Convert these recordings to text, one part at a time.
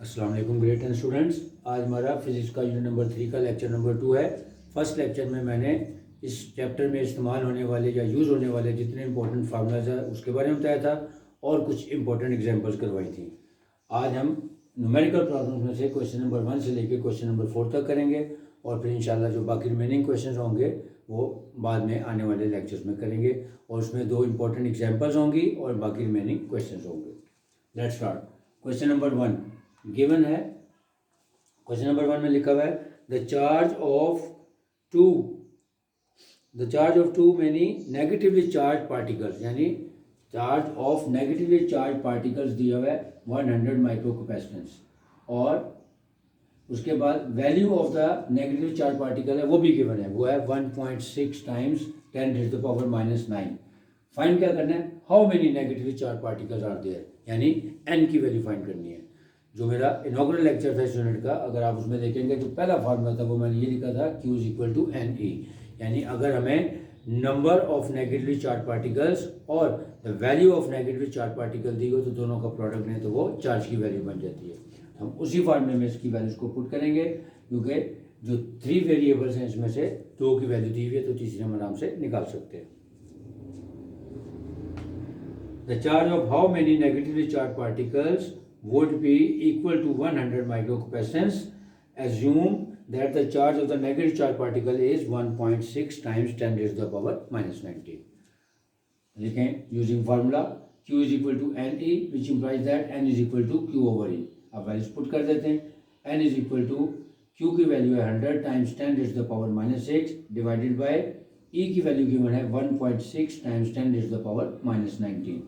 अस्सलाम वालेकुम grade 10 students. आज हमारा फिज़िक्स का यूनिट नंबर 3 का लेक्चर नंबर 2 है। फर्स्ट लेक्चर में मैंने इस चैप्टर में इस्तेमाल होने वाले या यूज़ होने वाले जितने इंपॉर्टेंट फार्मूलाज है उसके बारे में बताया था और कुछ इंपॉर्टेंट एग्जांपल्स करवाई थी। आज हम न्यूमेरिकल प्रॉब्लम्स में से क्वेश्चन नंबर 1 से लेकर क्वेश्चन नंबर 4 तक करेंगे और फिर इंशाल्लाह जो बाकी रिमेनिंग क्वेश्चन होंगे वो बाद में आने वाले लेक्चर्स में करेंगे और उसमें 2 इंपॉर्टेंट एग्जाम्पल्स होंगी और बाकी रिमेनिंग क्वेश्चन होंगे। Let's start. Question number 1 given है। क्वेश्चन नंबर 1 में लिखा हुआ है the charge of too many negatively charge particles, यानी charge of negatively charge particles दिया हुआ है 100 माइक्रो कैपेसिटेंस और उसके बाद value of the negative charge particle है वो भी गिवन है, वो है 1.6 टाइम्स 10⁻⁹। फाइंड क्या करना है, how many negative charge particles are there, यानी n की वैल्यू फाइंड करनी है। जो मेरा इनॉग्रल लेक्चर था इस यूनिट का, अगर आप उसमें देखेंगे तो पहला फार्मूला था वो मैंने ये लिखा था Q = NE, यानी अगर हमें number of negatively charge particles और the value of negative charge particle दी हो तो दोनों का प्रोडक्ट लें तो वो चार्ज की वैल्यू बन जाती है। हम उसी फार्मूले में इसकी वैल्यूज को पुट करेंगे क्योंकि जो 3 वेरिएबल्स हैं इसमें से 2 की वैल्यू दी हुई है तो तीसरी हम आराम से निकाल सकते हैं। The charge of how many negatively charge particles would be equal to 100 microcapacitance. Assume that the charge of the negative charge particle is 1.6 times 10⁻⁻90. लिखें using formula Q = NE, which implies that N = Q over E. अब values put कर देते हैं। N = Q की वैल्यू है 100 times 10⁻⁻6 divided bye E की value given है 1.6 times 10⁻⁻19,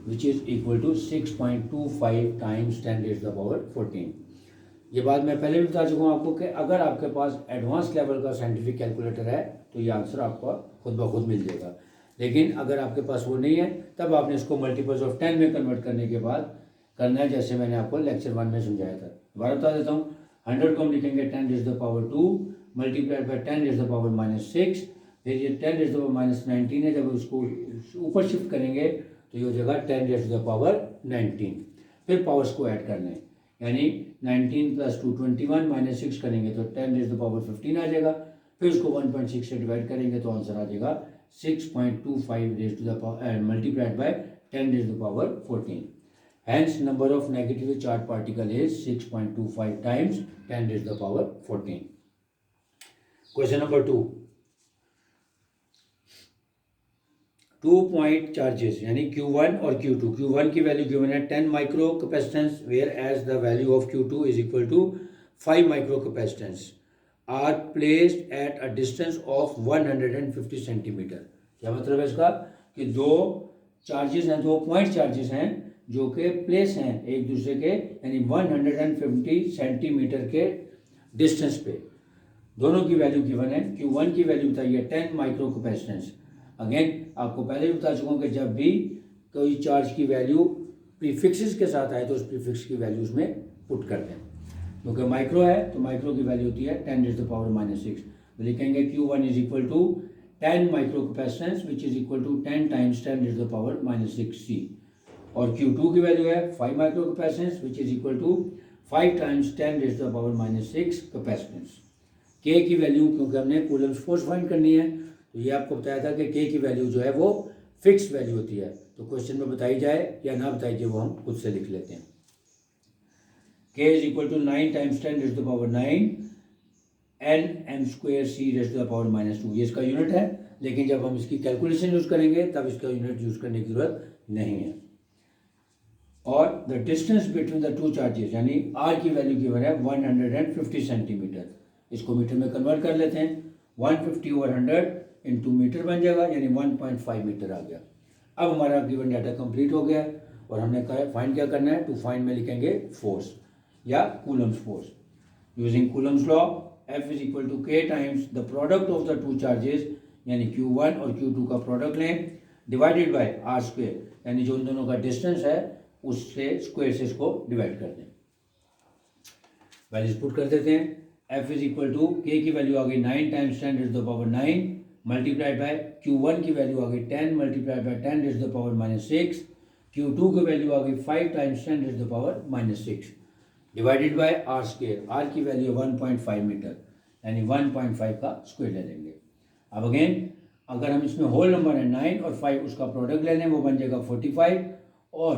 which is equal to 6.25 times 10⁻14। ये बात मैं पहले भी बता चुका हूँ आपको कि अगर आपके पास एडवांस लेवल का साइंटिफिक कैलकुलेटर है तो ये आंसर आपको खुद ब खुद मिल जाएगा, लेकिन अगर आपके पास वो नहीं है तब आपने इसको मल्टीपल्स ऑफ 10 में कन्वर्ट करने के बाद करना है, जैसे मैंने आपको लेक्चर 1 में समझाया था। दोबारा बता देता हूँ। 100 को हम लिखेंगे 10⁻2 मल्टीप्लाइड बाई 10⁻6, फिर ये 10⁻19 है, जब उसको ऊपर शिफ्ट करेंगे तो ये हो जाएगा 10⁻19। फिर पावर्स को ऐड करना है, यानी 19 + 2 21 - 6 करेंगे तो 10⁻15 आ जाएगा। फिर उसको 1.6 से डिवाइड करेंगे तो आंसर आ जाएगा 6.25 multiplied by 10⁻14। Hence number of negative charge particle is 6.25 times 10⁻14। Question number 2 2 point charges यानी Q1 और Q2। Q1 की वैल्यू गिवन है 10 micro capacitance, where as the value of Q2 = 5 micro capacitance are placed at a distance of 150 centimetre. क्या मतलब है इसका कि दो चार्जेस हैं, 2 पॉइंट चार्जेस हैं जो कि प्लेस हैं एक दूसरे के, यानी 150 सेंटीमीटर के डिस्टेंस पे। दोनों की वैल्यू गिवन है। Q1 की वैल्यू बताइए 10 माइक्रो कैपेसिटेंस। अगेन आपको पहले भी बता चुका हूँ कि जब भी कोई चार्ज की वैल्यू प्रीफिक्सेस के साथ आए तो उस प्रीफिक्स की वैल्यू उसमें पुट कर दें। क्योंकि माइक्रो है तो माइक्रो की वैल्यू होती है 10⁻⁻6। तो लिखेंगे Q1 = 10 micro capacitance which is equal to 10 times 10⁻⁻6C, और Q2 की वैल्यू है 5 micro capacitance which is equal to 5 times 10⁻⁻6 capacitance. K की वैल्यू क्योंकि हमने कूलम्स फोर्स फाइंड करनी है तो ये आपको बताया था कि K की वैल्यू जो है वो फिक्स वैल्यू होती है, तो क्वेश्चन में बताई जाए या ना बताई जाए वो हम खुद से लिख लेते हैं। K = 9 टाइम्स 10⁻9 nm²c⁻², ये इसका यूनिट है, लेकिन जब हम इसकी कैलकुलेशन यूज करेंगे तब इसका यूनिट यूज करने की जरूरत नहीं है। और the distance between the two charges यानी R की वैल्यू गिवन है 150 सेंटीमीटर। इसको मीटर में कन्वर्ट कर लेते हैं। 150/100 इंटू मीटर बन जाएगा, यानी 1.5 मीटर आ गया। अब हमारा गिवन डाटा कंप्लीट हो गया और हमने फाइंड क्या करना है, टू फाइंड में लिखेंगे फोर्स या Coulomb's force. Using Coulomb's law F = K times the product of the two charges, यानी Q1 और Q2 का प्रोडक्ट लें, डिवाइडेड बाय R², यानी जो उन दोनों का डिस्टेंस है उससे स्क्वायर से इसको डिवाइड कर दें। वैल्यूज पुट कर देते हैं। F = K की वैल्यू आ गई 9 टाइम्स 10⁻9 मल्टीप्लाइड बाय Q1 की वैल्यू आ गई 10 मल्टीप्लाइड बाय 10⁻⁻6, Q2 की वैल्यू आ गई 5 times 10⁻⁻6। Divided by r square, r की वैल्यू 1.5 मीटर, यानी 1.5 का स्क्वायर ले लेंगे। अब अगेन अगर हम इसमें होल नंबर है 9 और 5 उसका प्रोडक्ट ले लें, वो बन जाएगा 45, और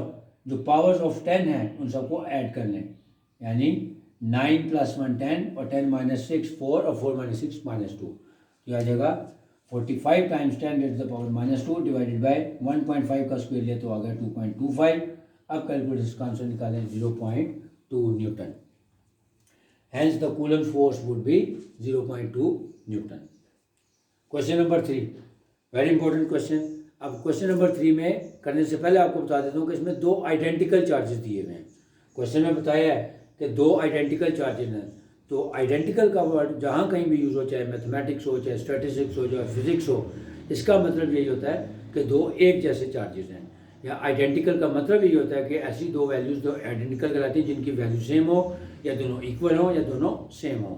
जो पावर्स ऑफ 10 हैं उन सबको ऐड कर लें, यानी 9 + 1 10 और 10 - 6 4 और 4 - 6 -2, तो आ जाएगा 45 × 10⁻² डिवाइडेड बाय 1.5 का स्क्वायर लिया तो आ गया 2.25। अब कैलकुलेटर का आंसर निकालें 0.2 Newton. Hence the Coulomb force would be 0.2 Newton. Question number 3, very important question. अब क्वेश्चन नंबर 3 में करने से पहले आपको बता देता हूँ कि इसमें दो आइडेंटिकल चार्जेस दिए हुए हैं। क्वेश्चन में बताया है कि दो आइडेंटिकल चार्जेस हैं, तो आइडेंटिकल का वर्ड जहाँ कहीं भी यूज़ हो, चाहे मैथमेटिक्स हो, चाहे स्टैटिस्टिक्स हो, चाहे फिजिक्स हो, इसका मतलब यही होता है कि दो एक जैसे चार्जेस हैं। या आइडेंटिकल का मतलब यही होता है कि ऐसी दो वैल्यूज़ दो आइडेंटिकल कहलाती हैं जिनकी वैल्यू सेम हो, या दोनों इक्वल हो, या दोनों सेम हो।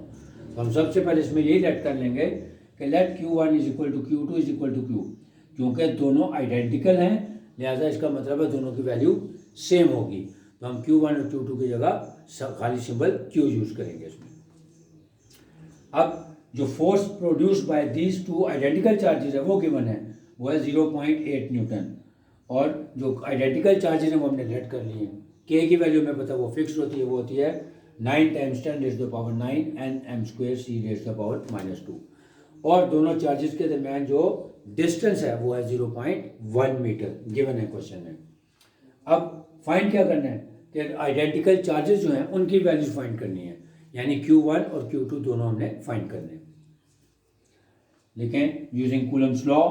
तो हम सबसे पहले इसमें यही लेट कर लेंगे कि लेट Q1 = Q2 = Q, क्योंकि दोनों आइडेंटिकल हैं, लिहाजा इसका मतलब है दोनों की वैल्यू सेम होगी। तो हम Q1 और Q2 की जगह खाली सिंबल Q यूज़ करेंगे इसमें। अब जो force produced by these two identical charges है वो गिवन है, वो है 0.8 न्यूटन, और जो आइडेंटिकल चार्जेस हैं वो हमने लेट कर लिए हैं। K की वैल्यू में पता वो फिक्स होती है, वो होती है 9 × 10⁻⁹ nm² c⁻², और दोनों चार्जेस के दरमियान जो डिस्टेंस है वो है 0.1 मीटर गिवन है क्वेश्चन में। अब फाइंड क्या करना है कि आइडेंटिकल चार्जेस जो हैं उनकी वैल्यूज फाइंड करनी है, यानी Q1 और Q2 दोनों हमने फाइंड करने हैं। लिखें using Coulomb's law,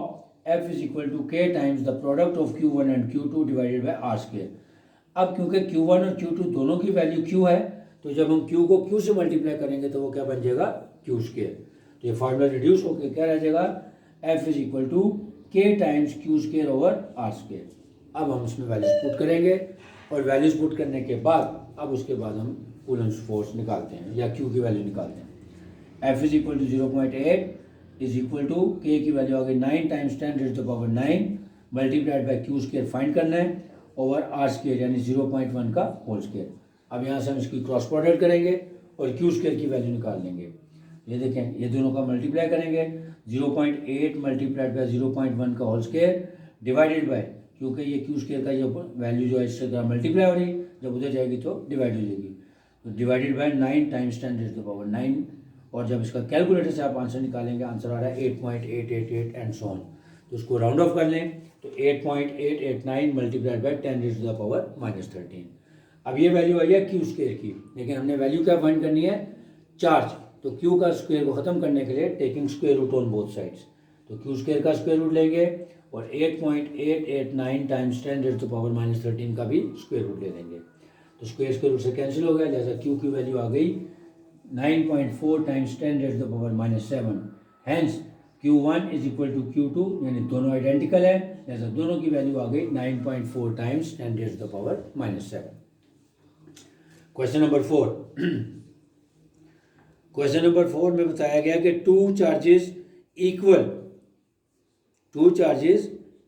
F = K × the product of Q1 and Q2 divided by r²। अब क्योंकि Q1 और Q2 दोनों की वैल्यू Q है, तो जब हम Q को Q से मल्टीप्लाई करेंगे तो वो क्या बन जाएगा Q²। तो ये फार्मूला रिड्यूस होकर क्या रह जाएगा, F = K × Q² r²। अब हम इसमें वैल्यूज पुट करेंगे, और वैल्यूज पुट करने के बाद अब उसके बाद हम कूलम्स फोर्स निकालते हैं या Q की वैल्यू निकालते हैं। F = 0.8 = K की वैल्यू आ गई 9 × 10⁻⁹ मल्टीप्लाइड बाय Q² फाइंड करना है ओवर r² यानी 0.1 का होल स्क्वायर। अब यहाँ से हम इसकी क्रॉस प्रोडक्ट करेंगे और Q² की वैल्यू निकाल लेंगे। ये देखें, ये दोनों का मल्टीप्लाई करेंगे, 0.8 मल्टीप्लाइड बाय 0.1 का होल स्क्वायर डिवाइडेड बाय, क्योंकि ये Q² का जो वैल्यू जो है इससे मल्टीप्लाई हो रही, जब उधर जाएगी तो डिवाइड हो जाएगी, तो डिवाइडेड बाय 9 × 10⁻⁹, और जब इसका कैलकुलेटर से आप आंसर निकालेंगे, आंसर आ रहा है 8.888 एंड सो ऑन। तो उसको राउंड ऑफ कर लें तो 8.889 मल्टीप्लाइड बाय 10⁻⁻13। अब ये वैल्यू आई है Q² की, लेकिन हमने वैल्यू क्या फाइंड करनी है, चार्ज। तो Q का स्क्वायर को ख़त्म करने के लिए taking square root on both sides, तो Q² का स्क्वायर रूट लेंगे और 8.889 × 10⁻⁻13 का भी स्क्वायर रूट ले लेंगे। तो स्क्वायर रूट से कैंसिल हो गया, जैसा Q की वैल्यू आ गई 9.4 × 10⁻⁷। हैंस Q1 = Q2, यानी दोनों आइडेंटिकल है, जैसा दोनों की वैल्यू आ गई 9.4 × 10⁻⁷। Question number 4। क्वेश्चन नंबर 4 में बताया गया कि two charges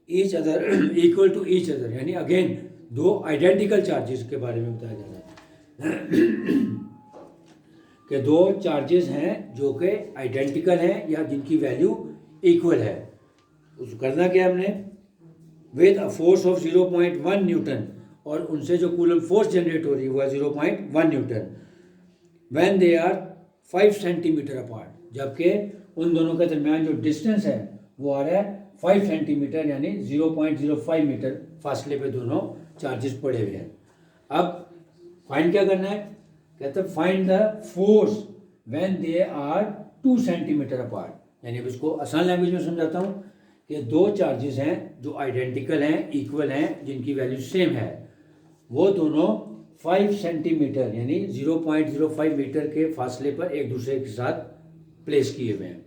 each other equal to each other, यानी अगेन दो आइडेंटिकल चार्जेस के बारे में बताया जा रहा है कि दो चार्जेस हैं जो कि आइडेंटिकल हैं या जिनकी वैल्यू इक्वल है। उसको करना क्या हमने, with a force of 0.1 Newton, और उनसे जो कूलम फोर्स जनरेट हो रही है वो है 0.1 newton, when they are 5 centimetre apart, जबकि उन दोनों के दरमियान जो डिस्टेंस है वो आ रहा है 5 सेंटीमीटर, यानी 0.05 मीटर फासले पे दोनों चार्जेस पड़े हुए हैं। अब फाइंड क्या करना है, कहते हैं find the force when they are 2 centimetre apart, यानी अब इसको आसान लैंग्वेज में समझाता हूँ कि दो चार्जेस हैं जो आइडेंटिकल हैं, इक्वल हैं, जिनकी वैल्यू सेम है, वो दोनों 5 सेंटीमीटर यानी 0.05 मीटर के फासले पर एक दूसरे के साथ प्लेस किए हुए हैं,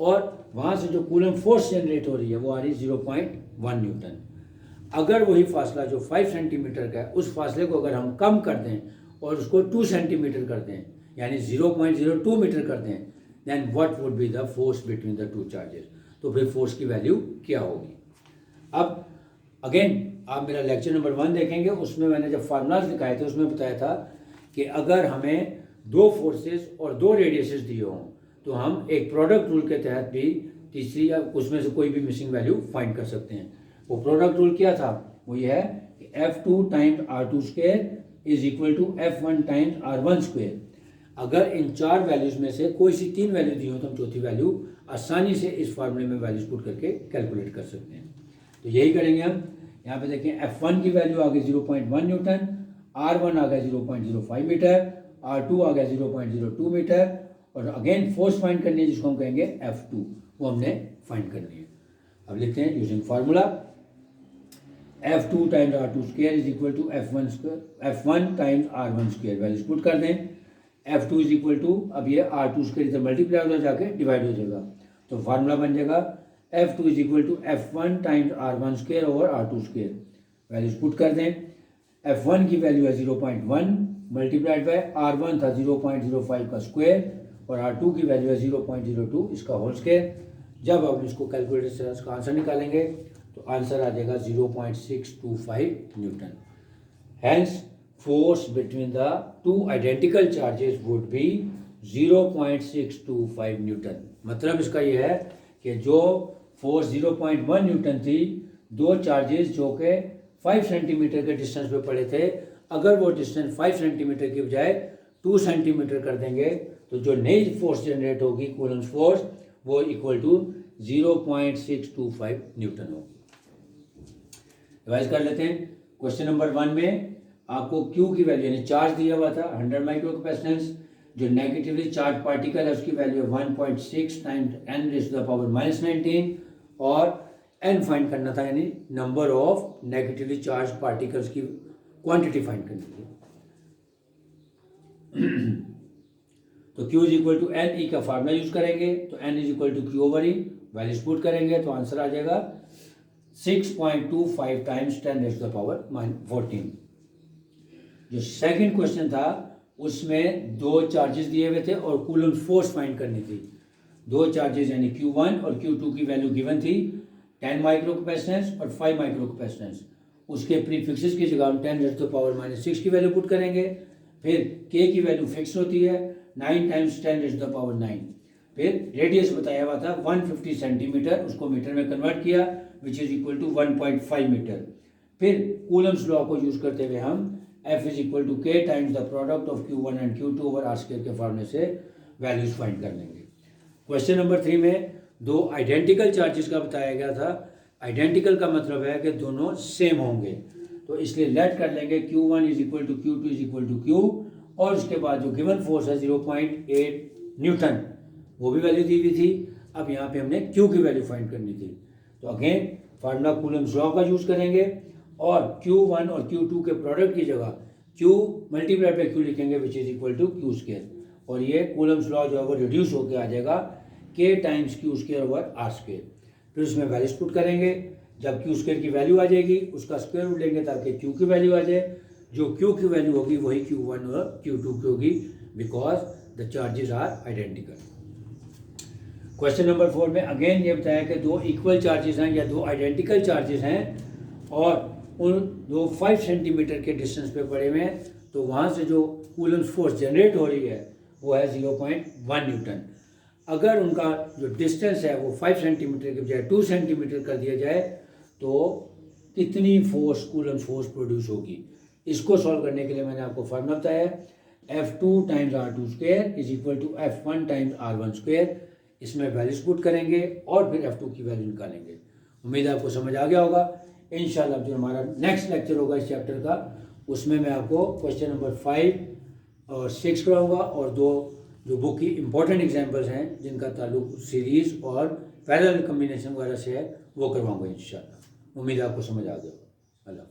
और वहाँ से जो कूलम फोर्स जनरेट हो रही है वो आ रही है 0.1 न्यूटन। अगर वही फासला जो 5 सेंटीमीटर का है, उस फासले को अगर हम कम कर दें और उसको 2 सेंटीमीटर कर दें, यानी 0.02 मीटर कर दें, then what would be the force between the two charges, तो फिर फोर्स की वैल्यू क्या होगी। अब अगेन आप मेरा लेक्चर नंबर 1 देखेंगे, उसमें मैंने जब फार्मूलाज दिखाए थे उसमें बताया था कि अगर हमें दो फोर्सेस और दो रेडियसेस दिए हों तो हम एक प्रोडक्ट रूल के तहत भी तीसरी या उसमें से कोई भी मिसिंग वैल्यू फाइंड कर सकते हैं। वो प्रोडक्ट रूल क्या था, वो ये है कि F2 times R2 square is equal to F1 times R1 square. अगर इन चार वैल्यूज में से कोई सी तीन वैल्यू दी हो तो हम चौथी वैल्यू आसानी से इस फार्मूले में वैल्यूज पुट करके कैलकुलेट कर सकते हैं। तो यही करेंगे हम। यहाँ पे देखें F1 की वैल्यू आ गई 0.1 न्यूटन, R1 आ गया 0.05 मीटर, R2 आ गया 0.02 मीटर, और अगेन फोर्स फाइंड करनी है जिसको हम कहेंगे F2, वो हमने फाइंड करनी है। अब लिखते हैं using formula F2 times R2 square is equal to F1 times R1 square. Values put कर दें। F2 इज इक्वल टू, अब ये R2 स्क्वायर इधर मल्टीप्लाई हो जाके डिवाइड हो जाएगा, तो फार्मूला बन जाएगा F2 is equal to F1 times R1 square over R2 square. Values put कर दें। F1 की वैल्यू है 0.1 मल्टीप्लाइड बाय R1 था 0.05 का स्क्वायर, और R2 की वैल्यू है 0.02 इसका होल स्क्वायर। जब हम इसको कैलकुलेटर से इसका आंसर निकालेंगे तो आंसर आ जाएगा 0.625 newton. Hence force between the two identical charges would be 0.625 newton. मतलब इसका यह है कि जो फोर्स 0.1 न्यूटन थी, दो चार्जेस जो कि 5 सेंटीमीटर के डिस्टेंस पे पड़े थे, अगर वो डिस्टेंस 5 सेंटीमीटर की बजाय 2 सेंटीमीटर कर देंगे तो जो नई फोर्स जनरेट होगी कूलम्स फोर्स, वो इक्वल टू 0.625 न्यूटन होगी। रिवाइज कर लेते हैं। क्वेश्चन नंबर 1 में आपको Q की वैल्यू यानी चार्ज दिया हुआ था 100 माइक्रो कैपेसिटेंस, जो नेगेटिवली चार्ज पार्टिकल है उसकी value 1.6 times n raise to the power -19, और n फाइंड करना था यानी number of negatively charge particles की क्वांटिटी फाइंड करनी थी। तो Q is equal to n e का फार्मूला यूज करेंगे, तो n is equal to Q over e. Values put करेंगे तो आंसर आ जाएगा 6.25 times 10 raise to the power -14। जो सेकंड क्वेश्चन था उसमें दो चार्जेस दिए हुए थे और कूलम्ब फोर्स फाइंड करनी थी। दो चार्जेस यानी Q1 और Q2 की वैल्यू गिवन थी 10 माइक्रो कैपेसिटेंस और 5 माइक्रो कैपेसिटेंस। उसके प्रीफिक्सेस की जगह हम 10 रेज़ टू द पावर -6 की वैल्यू पुट करेंगे। फिर K की वैल्यू फिक्स होती है 9 times 10 raise to the power 9। फिर रेडियस बताया हुआ था 150 सेंटीमीटर, उसको मीटर में कन्वर्ट किया which is equal to 1.5 metre. फिर कूलम्स लॉ को यूज करते हुए हम F is equal to K times the product of Q1 and Q2 over R square के फॉर्मूले से वैल्यूज फाइंड कर लेंगे। क्वेश्चन नंबर 3 में दो आइडेंटिकल चार्जेस का बताया गया था। आइडेंटिकल का मतलब है कि दोनों सेम होंगे, तो इसलिए लेट कर लेंगे Q1 is equal to Q2 is equal to Q, और उसके बाद जो गिवन फोर्स है 0.8 न्यूटन, वो भी वैल्यू दी हुई थी। अब यहाँ पे हमने Q की वैल्यू फाइंड करनी थी, तो अगेन फार्मूला कूलम्स लॉ का यूज करेंगे और Q1 और Q2 के प्रोडक्ट की जगह Q मल्टीप्लाई बाय Q लिखेंगे which is equal to Q square, और ये कूलम्स लॉ जो है वो रिड्यूस होकर आ जाएगा K times Q square over R square. फिर उसमें वैल्यूज पुट करेंगे। जब Q स्क्वायर की वैल्यू आ जाएगी उसका स्क्वायर रूट लेंगे ताकि Q की वैल्यू आ जाए। जो Q की वैल्यू होगी वही Q1 और Q2 की होगी because the charges are identical. Question number 4 में अगेन ये बताया कि दो इक्वल चार्जेस हैं या दो आइडेंटिकल चार्जेस हैं और उन दो 5 सेंटीमीटर के डिस्टेंस पे पड़े हुए हैं, तो वहाँ से जो कूलम्ब फोर्स जनरेट हो रही है वो है 0.1 न्यूटन। अगर उनका जो डिस्टेंस है वो 5 सेंटीमीटर के बजाय 2 सेंटीमीटर कर दिया जाए तो कितनी फोर्स कूलम्ब फोर्स प्रोड्यूस होगी। इसको सॉल्व करने के लिए मैंने आपको फार्मूला बताया F2 times R2 square is equal to F1 times R1 square. इसमें वैल्यूज पुट करेंगे और फिर F2 की वैल्यू निकालेंगे। उम्मीद है आपको समझ आ गया होगा। इंशाल्लाह जो हमारा नेक्स्ट लेक्चर होगा इस चैप्टर का, उसमें मैं आपको क्वेश्चन नंबर 5 और 6 कराऊंगा और दो जो बुक की इंपॉर्टेंट एग्जांपल्स हैं जिनका ताल्लुक सीरीज और पैरेलल कम्बिनेशन वगैरह से है वो करवाऊंगा इंशाल्लाह। उम्मीद है आपको समझ आ गया होगा। अल्लाह।